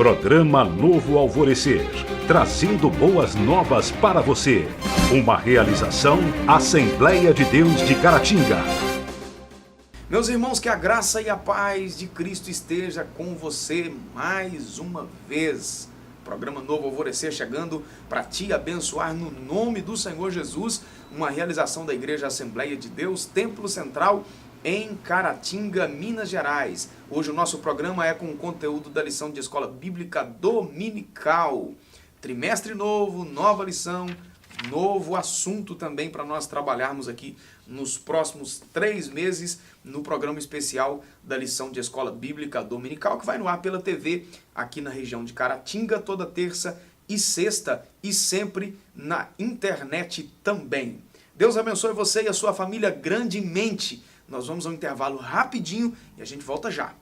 Programa Novo Alvorecer, trazendo boas novas para você. Uma realização Assembleia de Deus de Caratinga. Meus irmãos, que a graça e a paz de Cristo esteja com você mais uma vez. Programa Novo Alvorecer chegando para te abençoar no nome do Senhor Jesus. Uma realização da Igreja Assembleia de Deus, Templo Central, em Caratinga, Minas Gerais. Hoje o nosso programa é com o conteúdo da lição de Escola Bíblica Dominical. Trimestre novo, nova lição, novo assunto também para nós trabalharmos aqui nos próximos 3 meses no programa especial da lição de Escola Bíblica Dominical, que vai no ar pela TV aqui na região de Caratinga, toda terça e sexta, e sempre na internet também. Deus abençoe você e a sua família grandemente. Nós vamos ao intervalo rapidinho e a gente volta já.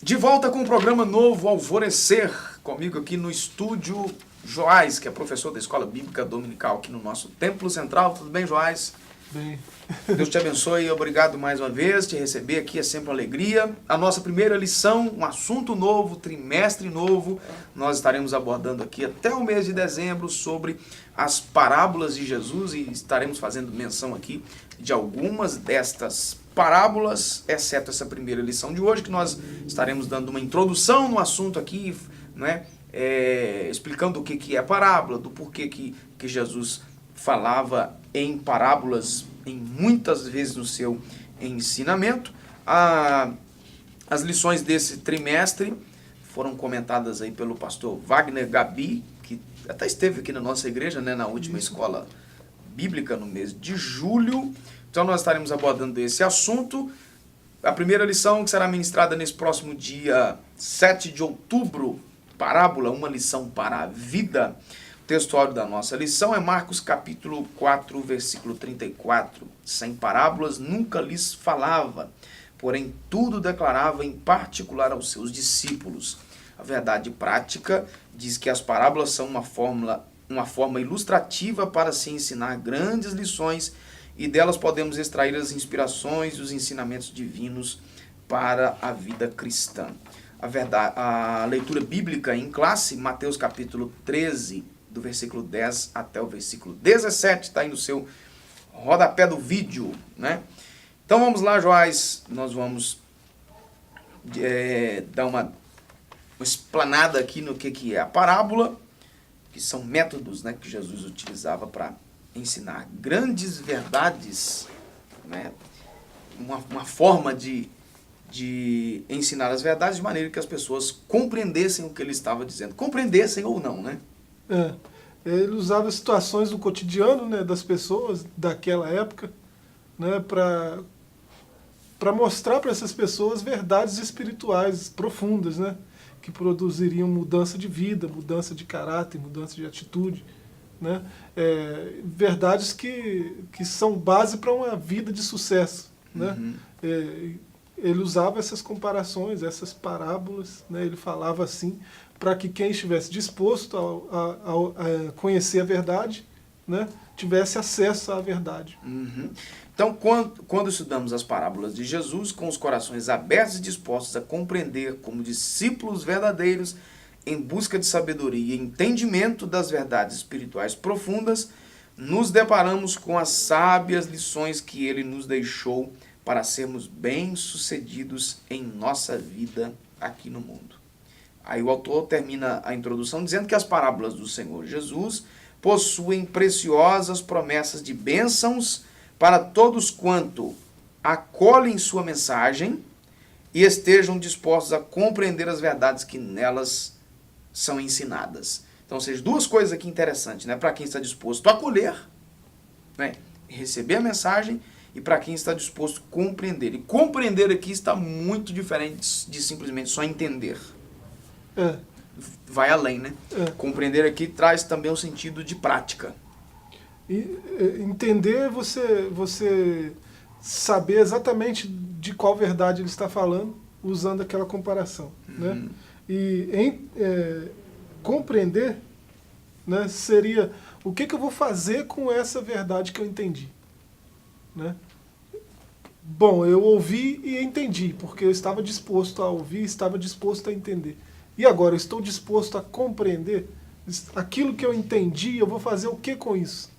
De volta com o programa Novo Alvorecer, comigo aqui no estúdio Joás, que é professor da Escola Bíblica Dominical aqui no nosso Templo Central. Tudo bem, Joás? Bem. Deus te abençoe e obrigado mais uma vez. Te receber aqui é sempre uma alegria. A nossa primeira lição, um assunto novo, trimestre novo. Nós estaremos abordando aqui até o mês de dezembro sobre as parábolas de Jesus e estaremos fazendo menção aqui de algumas destas parábolas, exceto essa primeira lição de hoje, que nós estaremos dando uma introdução no assunto aqui, né? Explicando o que é parábola, do porquê que Jesus falava em parábolas em muitas vezes no seu ensinamento. As lições desse trimestre foram comentadas aí pelo pastor Wagner Gabi, que até esteve aqui na nossa igreja, né, na última escola bíblica no mês de julho. Então nós estaremos abordando esse assunto. A primeira lição que será ministrada nesse próximo dia 7 de outubro, parábola, uma lição para a vida. O textuário da nossa lição é Marcos capítulo 4, versículo 34. Sem parábolas nunca lhes falava, porém tudo declarava em particular aos seus discípulos. A verdade prática diz que as parábolas são uma forma ilustrativa para se ensinar grandes lições, e delas podemos extrair as inspirações e os ensinamentos divinos para a vida cristã. A leitura bíblica em classe, Mateus capítulo 13, do versículo 10 até o versículo 17, está aí no seu rodapé do vídeo, né? Então vamos lá, Joás, nós vamos dar uma explanada aqui no que é a parábola, que são métodos, né, que Jesus utilizava para ensinar grandes verdades, né? Uma forma de ensinar as verdades de maneira que as pessoas compreendessem o que ele estava dizendo. Compreendessem ou não, né? Ele usava situações do cotidiano, né, das pessoas daquela época, né, para mostrar para essas pessoas verdades espirituais profundas, né, que produziriam mudança de vida, mudança de caráter, mudança de atitude, né? Verdades que são base para uma vida de sucesso, né? Ele usava essas comparações, essas parábolas, né? Ele falava assim para que quem estivesse disposto a conhecer a verdade, né, tivesse acesso à verdade. Então, quando estudamos as parábolas de Jesus com os corações abertos e dispostos a compreender como discípulos verdadeiros em busca de sabedoria e entendimento das verdades espirituais profundas, nos deparamos com as sábias lições que ele nos deixou para sermos bem-sucedidos em nossa vida aqui no mundo. Aí o autor termina a introdução dizendo que as parábolas do Senhor Jesus possuem preciosas promessas de bênçãos para todos quanto acolhem sua mensagem e estejam dispostos a compreender as verdades que nelas são ensinadas. Então, ou seja, 2 coisas aqui interessantes, né? Para quem está disposto a acolher, né, receber a mensagem, e para quem está disposto a compreender. E compreender aqui está muito diferente de simplesmente só entender. Vai além, né? Compreender aqui traz também um sentido de prática. E entender, você saber exatamente de qual verdade ele está falando, usando aquela comparação. Né? E compreender, né, seria o que eu vou fazer com essa verdade que eu entendi. Né? Bom, eu ouvi e entendi, porque eu estava disposto a ouvir, estava disposto a entender. E agora, eu estou disposto a compreender aquilo que eu entendi, eu vou fazer o que com isso?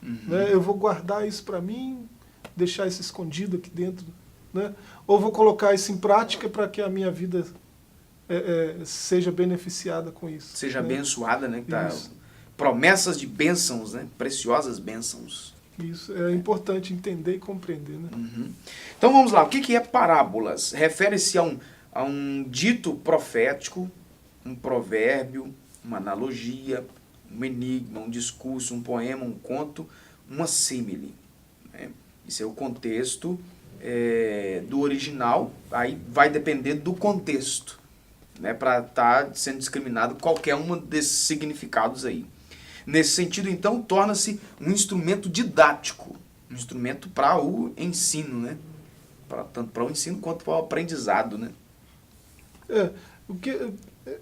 Né? Eu vou guardar isso para mim, deixar isso escondido aqui dentro, né? Ou vou colocar isso em prática para que a minha vida seja beneficiada com isso. Seja né? abençoada, né? Promessas de bênçãos, né? Preciosas bênçãos. Isso, é importante entender e compreender. Né? Então vamos lá, o que é parábolas? Refere-se a um dito profético, um provérbio, uma analogia, um enigma, um discurso, um poema, um conto, uma símile. Né? Isso é o contexto do original, aí vai depender do contexto, né? Para estar sendo discriminado qualquer um desses significados aí. Nesse sentido, então, torna-se um instrumento didático, um instrumento para o ensino, né? Tanto para o ensino quanto para o aprendizado, né?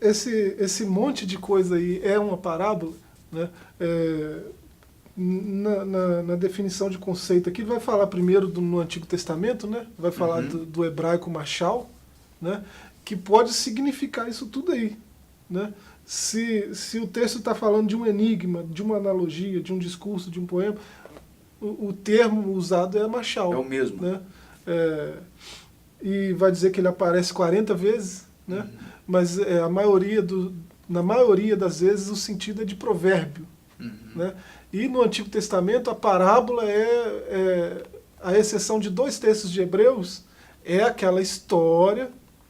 Esse monte de coisa aí é uma parábola, né? Na definição de conceito aqui, ele vai falar primeiro no Antigo Testamento, né? Vai falar do hebraico machal, né? Que pode significar isso tudo aí, né? Se o texto está falando de um enigma, de uma analogia, de um discurso, de um poema, o termo usado é machal. É o mesmo. Né? E vai dizer que ele aparece 40 vezes, né? Mas na maioria das vezes o sentido é de provérbio. Né? E no Antigo Testamento a parábola a exceção de 2 textos de Hebreus, é aquela história,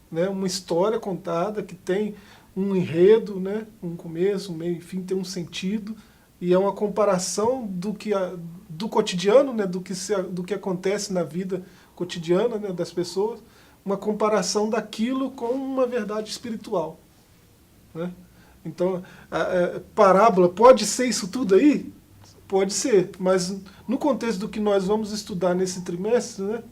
né? Uma história contada que tem um enredo, né? Um começo, um meio, enfim, tem um sentido, e é uma comparação do cotidiano, né? do que acontece na vida cotidiana, né? Das pessoas, uma comparação daquilo com uma verdade espiritual. Né? Então, a parábola pode ser isso tudo aí? Pode ser, mas no contexto do que nós vamos estudar nesse trimestre, né?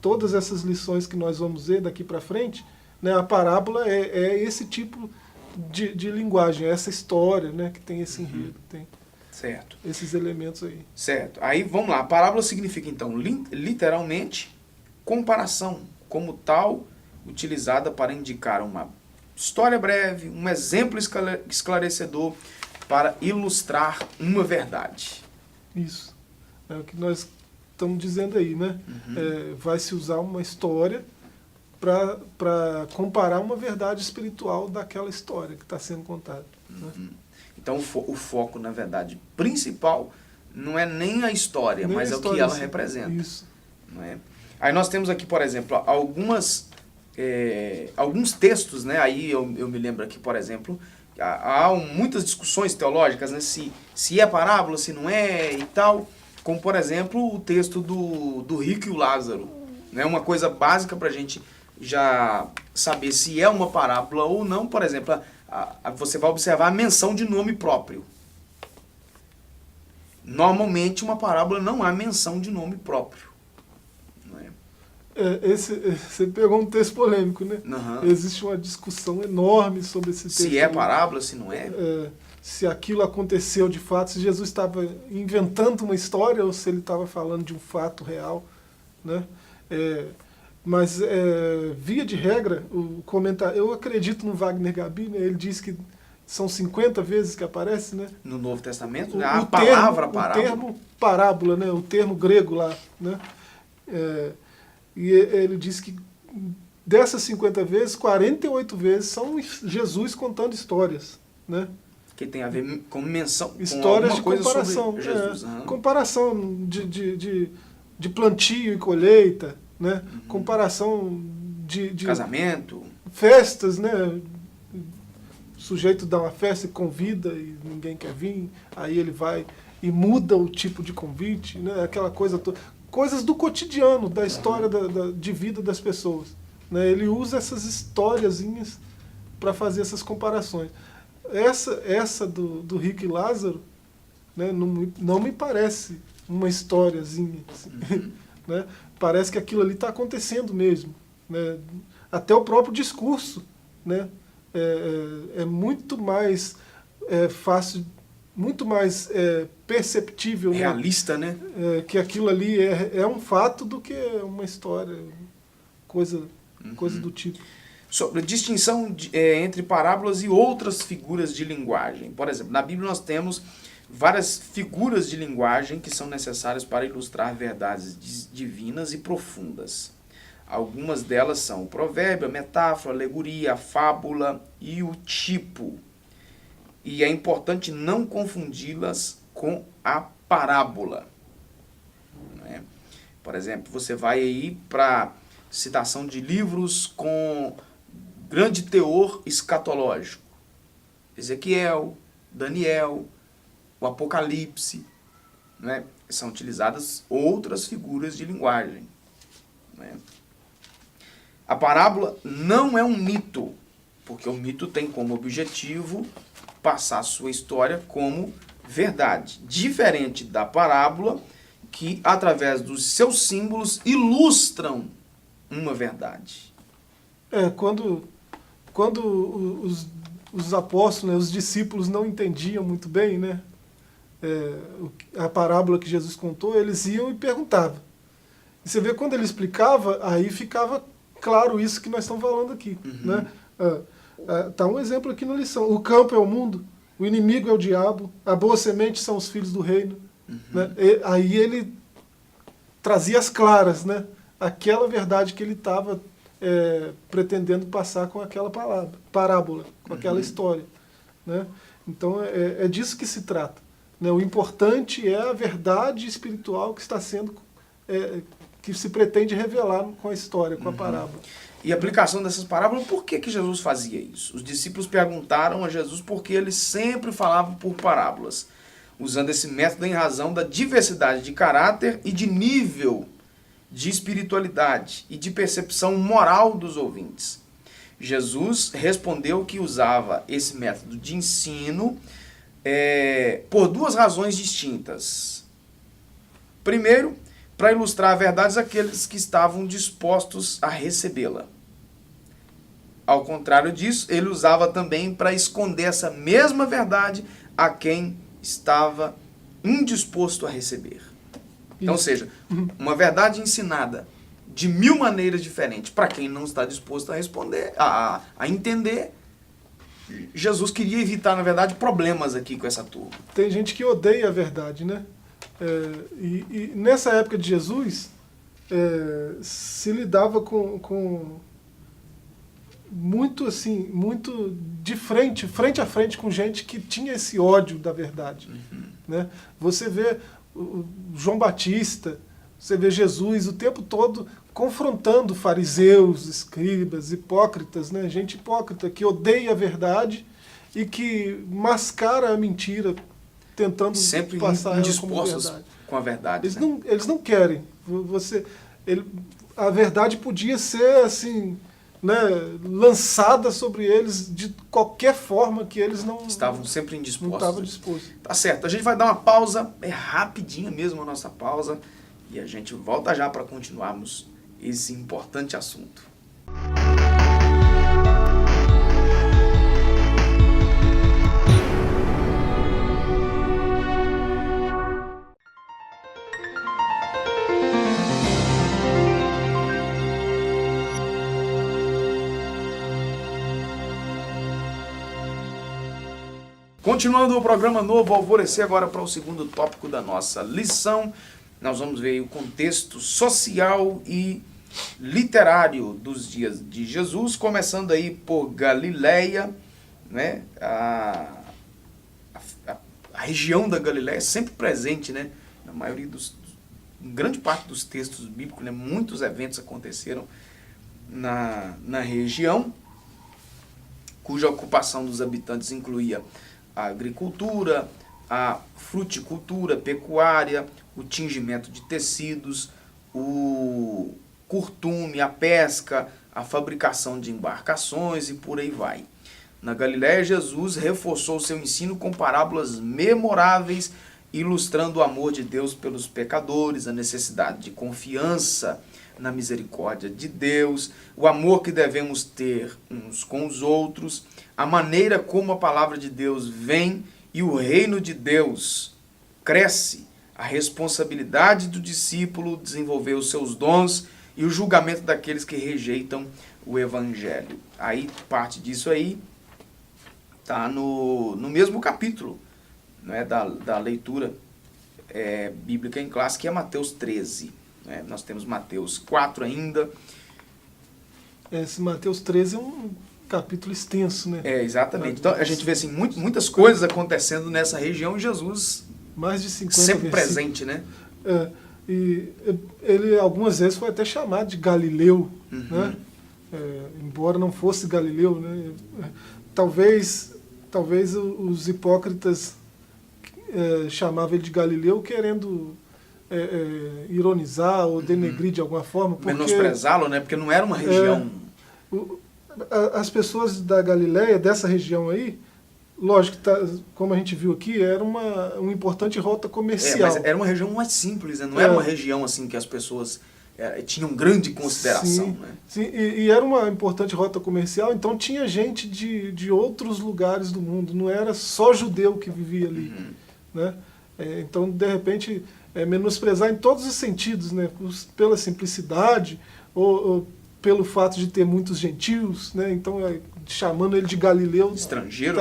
Todas essas lições que nós vamos ver daqui para frente, né? A parábola é esse tipo de linguagem, essa história, né, que tem esse enredo, tem certo. Esses elementos aí. Certo. Aí vamos lá, a parábola significa então literalmente comparação, como tal, utilizada para indicar uma história breve, um exemplo esclarecedor para ilustrar uma verdade. Isso. É o que nós estamos dizendo aí, né? Vai se usar uma história para comparar uma verdade espiritual daquela história que está sendo contada. Né? Então o foco, na verdade, principal não é nem a história, nem mas a é história, o que ela sim. representa. Isso. Não é? Aí nós temos aqui, por exemplo, alguns textos, né? Aí eu me lembro aqui, por exemplo, há muitas discussões teológicas, né? Se é parábola, se não é e tal, como por exemplo o texto do rico e o Lázaro. Né? Uma coisa básica para a gente já saber se é uma parábola ou não, por exemplo, você vai observar a menção de nome próprio. Normalmente, uma parábola não há menção de nome próprio. Não é? Você pegou um texto polêmico, né? Existe uma discussão enorme sobre esse texto. Se é parábola, se não é. Se aquilo aconteceu de fato, se Jesus estava inventando uma história ou se ele estava falando de um fato real. Né? Mas, via de regra, eu acredito no Wagner Gabi, né? Ele diz que são 50 vezes que aparece, né? No Novo Testamento, a palavra parábola. O termo parábola, né? O termo grego lá. Né? E ele diz que dessas 50 vezes, 48 vezes são Jesus contando histórias. Né? Que tem a ver com menção, histórias com de comparação. Sobre Jesus. Comparação de plantio e colheita. Né? Comparação de casamento, festas, né? O sujeito dá uma festa e convida e ninguém quer vir, aí ele vai e muda o tipo de convite, né? Aquela coisa toda, coisas do cotidiano, da história de vida das pessoas, né? Ele usa essas historiazinhas para fazer essas comparações. Essa do Rico e Lázaro, né? Não me parece uma historiazinha assim. né? Parece que aquilo ali está acontecendo mesmo, né? Até o próprio discurso, né? É muito mais fácil, muito mais perceptível, Realista, né? que aquilo ali é um fato do que uma história, coisa do tipo. Sobre a distinção entre parábolas e outras figuras de linguagem. Por exemplo, na Bíblia nós temos várias figuras de linguagem que são necessárias para ilustrar verdades divinas e profundas. Algumas delas são o provérbio, a metáfora, a alegoria, a fábula e o tipo. E é importante não confundi-las com a parábola. Né? Por exemplo, você vai aí para citação de livros com grande teor escatológico. Ezequiel, Daniel, o Apocalipse, né? São utilizadas outras figuras de linguagem. Né? A parábola não é um mito, porque o mito tem como objetivo passar a sua história como verdade. Diferente da parábola, que através dos seus símbolos ilustram uma verdade. Quando os apóstolos, né, os discípulos não entendiam muito bem, né, a parábola que Jesus contou, eles iam e perguntavam. E você vê, quando ele explicava, aí ficava claro isso que nós estamos falando aqui. Né? Tá um exemplo aqui na lição. O campo é o mundo, o inimigo é o diabo, a boa semente são os filhos do reino. Né? Aí ele trazia as claras, né? Aquela verdade que ele estava pretendendo passar com aquela parábola, com aquela história. Né? Então é disso que se trata. Né? O importante é a verdade espiritual que está sendo, que se pretende revelar com a história, com a parábola. E a aplicação dessas parábolas, por que Jesus fazia isso? Os discípulos perguntaram a Jesus por que ele sempre falava por parábolas, usando esse método em razão da diversidade de caráter e de nível de espiritualidade e de percepção moral dos ouvintes. Jesus respondeu que usava esse método de ensino por duas razões distintas. Primeiro, para ilustrar verdades àqueles que estavam dispostos a recebê-la. Ao contrário disso, ele usava também para esconder essa mesma verdade a quem estava indisposto a receber. Então, ou seja, uma verdade ensinada de 1000 maneiras diferentes para quem não está disposto a responder, a entender. Jesus queria evitar, na verdade, problemas aqui com essa turma. Tem gente que odeia a verdade, né? E nessa época de Jesus, se lidava com muito assim, muito de frente a frente com gente que tinha esse ódio da verdade. Né? Você vê o João Batista, você vê Jesus o tempo todo confrontando fariseus, escribas, hipócritas, né? Gente hipócrita que odeia a verdade e que mascara a mentira, tentando sempre passar indispostos com a verdade. Eles não querem. A verdade podia ser assim, né, lançada sobre eles de qualquer forma que eles não estavam sempre indispostos. Não estavam dispostos. Tá certo. A gente vai dar uma pausa, rapidinha mesmo a nossa pausa, e a gente volta já para continuarmos esse importante assunto. Continuando o programa Novo Alvorecer, agora para o segundo tópico da nossa lição, nós vamos ver o contexto social e literário dos dias de Jesus, começando aí por Galileia, né? A região da Galileia é sempre presente, né? Na maioria em grande parte dos textos bíblicos, né? Muitos eventos aconteceram na região, cuja ocupação dos habitantes incluía a agricultura, a fruticultura, pecuária, o tingimento de tecidos, o curtume, a pesca, a fabricação de embarcações e por aí vai. Na Galiléia, Jesus reforçou seu ensino com parábolas memoráveis ilustrando o amor de Deus pelos pecadores, a necessidade de confiança na misericórdia de Deus, o amor que devemos ter uns com os outros, a maneira como a palavra de Deus vem e o reino de Deus cresce, a responsabilidade do discípulo desenvolver os seus dons e o julgamento daqueles que rejeitam o evangelho. Aí, parte disso aí está no mesmo capítulo, né, da leitura bíblica em classe, que é Mateus 13. Né? Nós temos Mateus 4 ainda. Esse Mateus 13 é um capítulo extenso, né? Exatamente. Então a gente vê assim, muitas coisas acontecendo nessa região e Jesus mais de 50 sempre versículos. presente, né? E ele algumas vezes foi até chamado de Galileu, né? Embora não fosse Galileu, né? Talvez os hipócritas chamavam ele de Galileu querendo ironizar ou denegrir de alguma forma. Porque, menosprezá-lo, né? Porque não era uma região... As pessoas da Galileia, dessa região aí, lógico que, como a gente viu aqui, era uma importante rota comercial. Mas era uma região mais simples, né? Não era uma região assim que as pessoas tinham grande consideração. Sim, né? sim, e era uma importante rota comercial, então tinha gente de outros lugares do mundo, não era só judeu que vivia ali. Né? Então, de repente, menosprezar em todos os sentidos, né? Pela simplicidade ou pelo fato de ter muitos gentios, né? Então, chamando ele de Galileu, estrangeiro,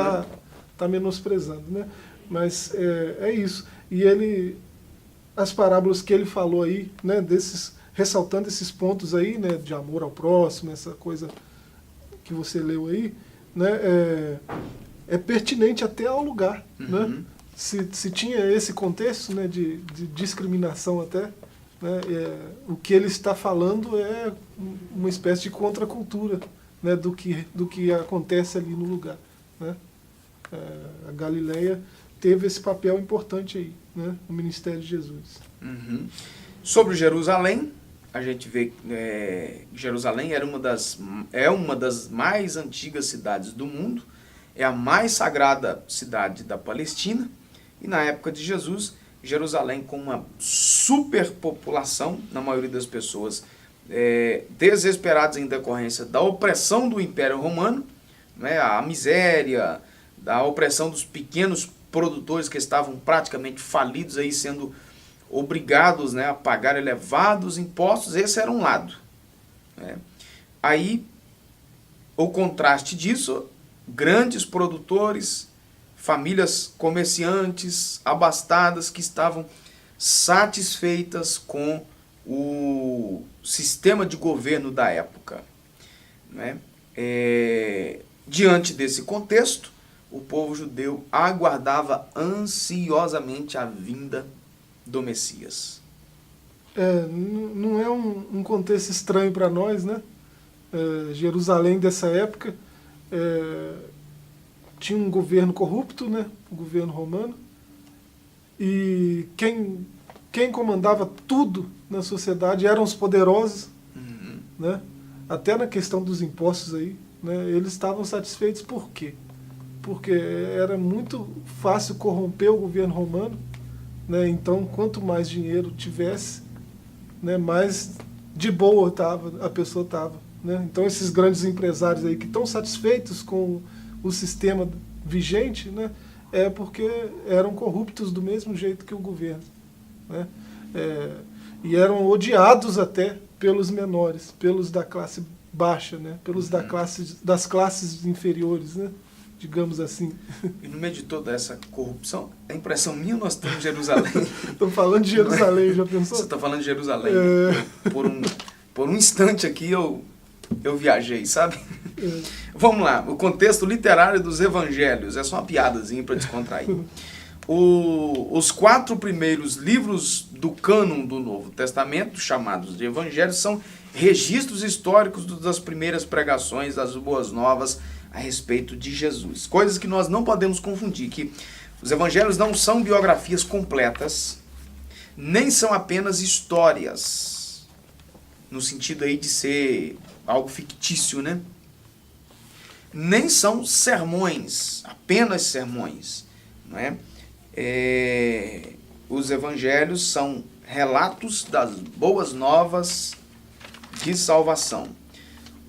tá menosprezando, né? Mas é isso. E as parábolas que ele falou aí, né? Ressaltando esses pontos aí, né? De amor ao próximo, essa coisa que você leu aí, né? É pertinente até ao lugar, né? Se tinha esse contexto, né? De discriminação até, né? O que ele está falando é uma espécie de contracultura, né, do que acontece ali no lugar. Né? A Galileia teve esse papel importante aí, né, no ministério de Jesus. Sobre Jerusalém, a gente vê que Jerusalém é uma das mais antigas cidades do mundo, é a mais sagrada cidade da Palestina, e na época de Jesus, Jerusalém, com uma superpopulação, na maioria das pessoas desesperadas em decorrência da opressão do Império Romano, né, a miséria, da opressão dos pequenos produtores que estavam praticamente falidos, aí sendo obrigados, né, a pagar elevados impostos. Esse era um lado. Né. Aí, o contraste disso, grandes produtores, famílias comerciantes, abastadas, que estavam satisfeitas com o sistema de governo da época. Né? Diante desse contexto, o povo judeu aguardava ansiosamente a vinda do Messias. Não é um contexto estranho para nós, né? Jerusalém dessa época tinha um governo corrupto, né? O governo romano, e quem comandava tudo na sociedade eram os poderosos, né? Até na questão dos impostos aí, né? Eles estavam satisfeitos por quê? Porque era muito fácil corromper o governo romano, né? Então, quanto mais dinheiro tivesse, né, mais de boa a pessoa estava. Né? Então, esses grandes empresários aí que estão satisfeitos com o sistema vigente, né, é porque eram corruptos do mesmo jeito que o governo. Né? E eram odiados até pelos menores, pelos da classe baixa, né? Pelos das classes inferiores, né? Digamos assim. E no meio de toda essa corrupção, a impressão minha, nós estamos em Jerusalém. Estou falando de Jerusalém, já pensou? Você está falando de Jerusalém. Por um instante aqui eu viajei, sabe? Vamos lá, o contexto literário dos evangelhos, é só uma piadazinha para descontrair. Os 4 primeiros livros do cânon do Novo Testamento, chamados de evangelhos, são registros históricos das primeiras pregações das boas novas a respeito de Jesus. Coisas que nós não podemos confundir, que os evangelhos não são biografias completas, nem são apenas histórias, no sentido aí de ser algo fictício, né? Nem são sermões, apenas sermões, não é? os evangelhos são relatos das boas novas de salvação.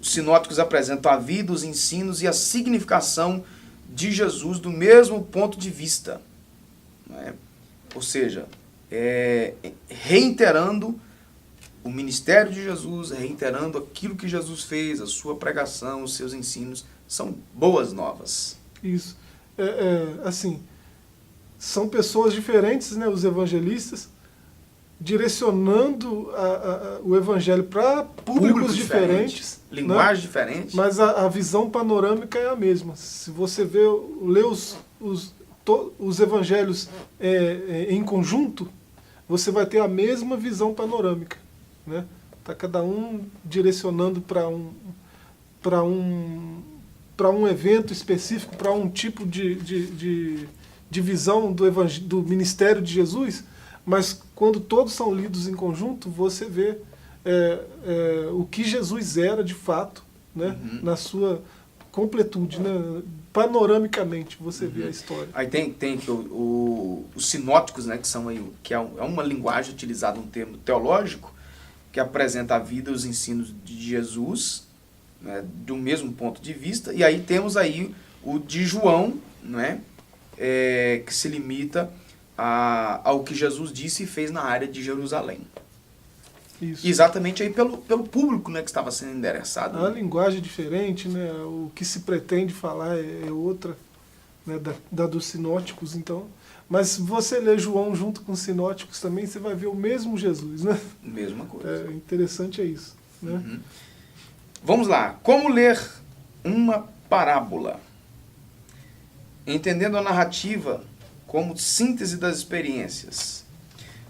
Os sinóticos apresentam a vida, os ensinos e a significação de Jesus do mesmo ponto de vista, né? Ou seja, reiterando o ministério de Jesus, reiterando aquilo que Jesus fez, a sua pregação, os seus ensinos, são boas novas. Isso. Assim, são pessoas diferentes, né, os evangelistas, direcionando o evangelho para públicos diferentes, linguagem né? diferente. Mas a visão panorâmica é a mesma. Se você lê os evangelhos em conjunto, você vai ter a mesma visão panorâmica, né? Tá cada um direcionando para um evento específico, para um tipo de visão do ministério de Jesus, mas quando todos são lidos em conjunto, você vê o que Jesus era de fato, né? Na sua completude, né? Panoramicamente você vê a história. Aí tem que os sinóticos, né, que é uma linguagem utilizada, um termo teológico, que apresenta a vida e os ensinos de Jesus, né, do mesmo ponto de vista. E aí temos aí o de João, né, que se limita ao que Jesus disse e fez na área de Jerusalém. Isso. Exatamente aí pelo público, né, que estava sendo endereçado. A linguagem é diferente, né? O que se pretende falar é outra, né, da dos sinóticos, então. Mas se você ler João junto com os sinóticos também, você vai ver o mesmo Jesus, né? Mesma coisa. Interessante é isso, né? Vamos lá. Como ler uma parábola? Entendendo a narrativa como síntese das experiências.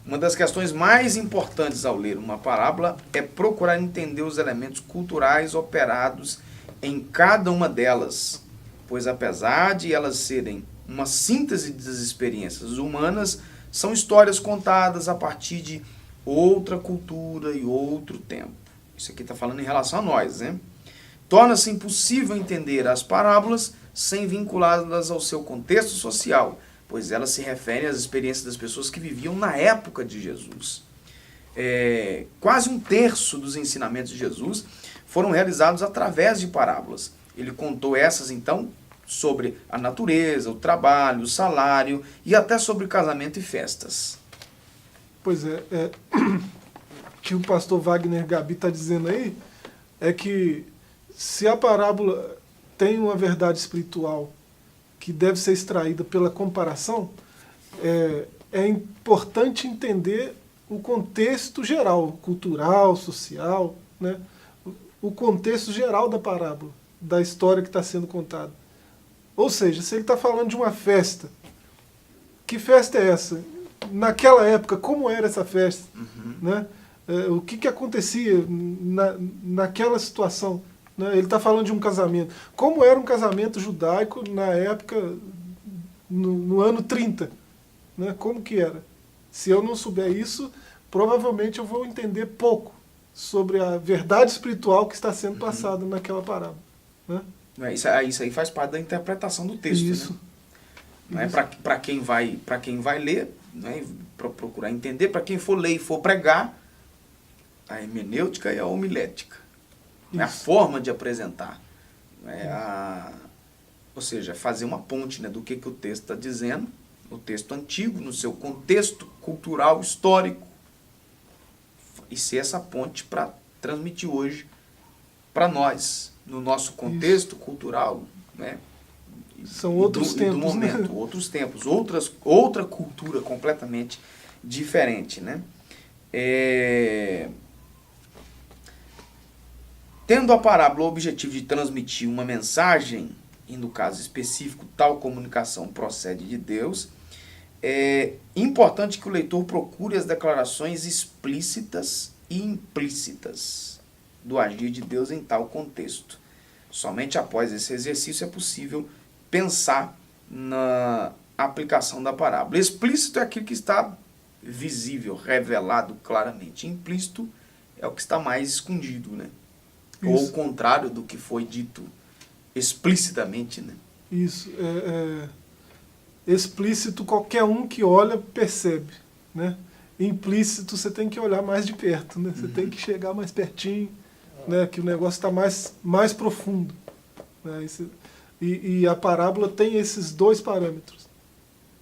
Uma das questões mais importantes ao ler uma parábola é procurar entender os elementos culturais operados em cada uma delas, pois apesar de elas serem uma síntese das experiências humanas, são histórias contadas a partir de outra cultura e outro tempo. Isso aqui está falando em relação a nós, né? Torna-se impossível entender as parábolas sem vinculá-las ao seu contexto social, pois elas se referem às experiências das pessoas que viviam na época de Jesus. Quase um terço dos ensinamentos de Jesus foram realizados através de parábolas. Ele contou essas, então, sobre a natureza, o trabalho, o salário e até sobre casamento e festas. Pois é, que o pastor Wagner Gabi está dizendo aí é que se a parábola tem uma verdade espiritual que deve ser extraída pela comparação, é importante entender o contexto geral, cultural, social, né? O contexto geral da parábola, da história que está sendo contada. Ou seja, se ele está falando de uma festa, que festa é essa? Naquela época, como era essa festa? Né? O que acontecia naquela situação? Né? Ele está falando de um casamento. Como era um casamento judaico na época, no ano 30? Né? Como que era? Se eu não souber isso, provavelmente eu vou entender pouco sobre a verdade espiritual que está sendo passada naquela parábola. Né? Isso aí faz parte da interpretação do texto. Isso. Né? Para quem vai ler, né? Para procurar entender, para quem for ler e for pregar, a hermenêutica e a homilética. É a forma de apresentar. Ou seja, fazer uma ponte, né, do que o texto está dizendo, o texto antigo, no seu contexto cultural, histórico, e ser essa ponte para transmitir hoje para nós, no nosso contexto cultural, né? São outros tempos, do momento, né? Outros tempos, outra cultura completamente diferente, né? Tendo a parábola o objetivo de transmitir uma mensagem, e no caso específico, tal comunicação procede de Deus, é importante que o leitor procure as declarações explícitas e implícitas do agir de Deus em tal contexto. Somente após esse exercício é possível pensar na aplicação da parábola. Explícito é aquilo que está visível, revelado claramente. Implícito é o que está mais escondido, né? Isso. Ou o contrário do que foi dito explicitamente, né? Isso. Explícito, qualquer um que olha percebe, né? Implícito, você tem que olhar mais de perto, né? Você tem que chegar mais pertinho, né? Que o negócio está mais profundo, né? E a parábola tem esses dois parâmetros,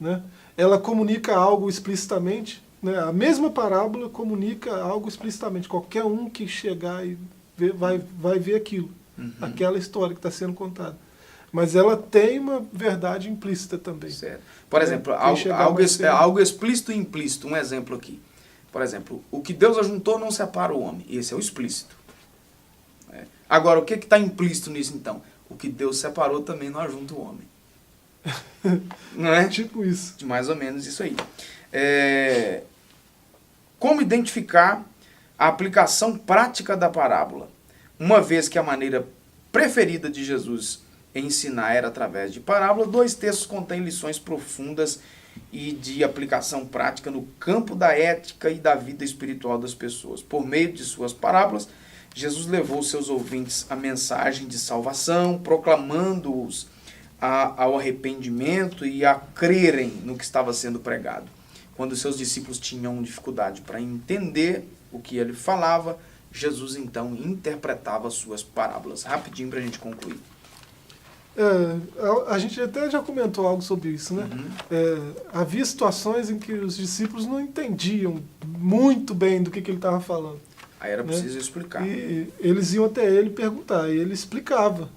né? Ela comunica algo explicitamente, né? A mesma parábola comunica algo explicitamente. Qualquer um que chegar e ver, vai ver aquilo, aquela história que está sendo contada. Mas ela tem uma verdade implícita também. Certo. Por exemplo, algo explícito e implícito. Um exemplo aqui. Por exemplo, o que Deus ajuntou não separa o homem. Esse é o explícito. Agora, o que está implícito nisso então? O que Deus separou também não ajunta o homem. Não é? Tipo isso. Mais ou menos isso aí. Como identificar a aplicação prática da parábola? Uma vez que a maneira preferida de Jesus ensinar era através de parábola, 2 textos contêm lições profundas e de aplicação prática no campo da ética e da vida espiritual das pessoas. Por meio de suas parábolas, Jesus levou seus ouvintes a mensagem de salvação, proclamando-os ao arrependimento e a crerem no que estava sendo pregado. Quando seus discípulos tinham dificuldade para entender o que ele falava, Jesus então interpretava suas parábolas. Rapidinho para a gente concluir. A gente até já comentou algo sobre isso, né? Havia situações em que os discípulos não entendiam muito bem do que ele estava falando. Aí era preciso explicar. E eles iam até ele perguntar, e ele explicava.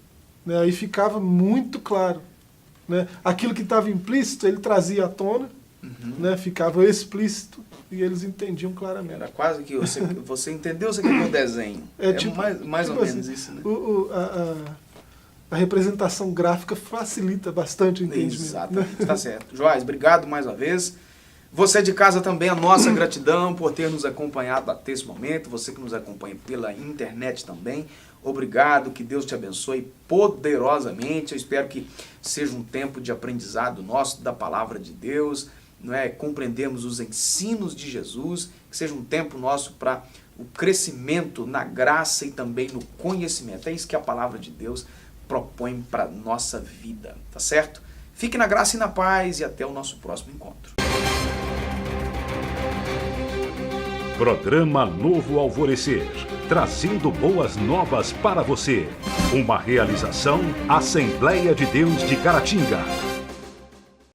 Né? Aí ficava muito claro. Né? Aquilo que estava implícito, ele trazia à tona, né? Ficava explícito, e eles entendiam claramente. Era quase que você entendeu, você quer ver o desenho. Tipo, mais tipo ou menos assim, isso, né? A representação gráfica facilita bastante o entendimento. Exatamente, tá certo. Joás, obrigado mais uma vez. Você de casa também, a nossa gratidão por ter nos acompanhado até esse momento. Você que nos acompanha pela internet também. Obrigado, que Deus te abençoe poderosamente. Eu espero que seja um tempo de aprendizado nosso da palavra de Deus, não é? Compreendermos os ensinos de Jesus, que seja um tempo nosso para o crescimento na graça e também no conhecimento. É isso que a palavra de Deus propõe para a nossa vida, tá certo? Fique na graça e na paz e até o nosso próximo encontro. Programa Novo Alvorecer, trazendo boas novas para você. Uma realização Assembleia de Deus de Caratinga.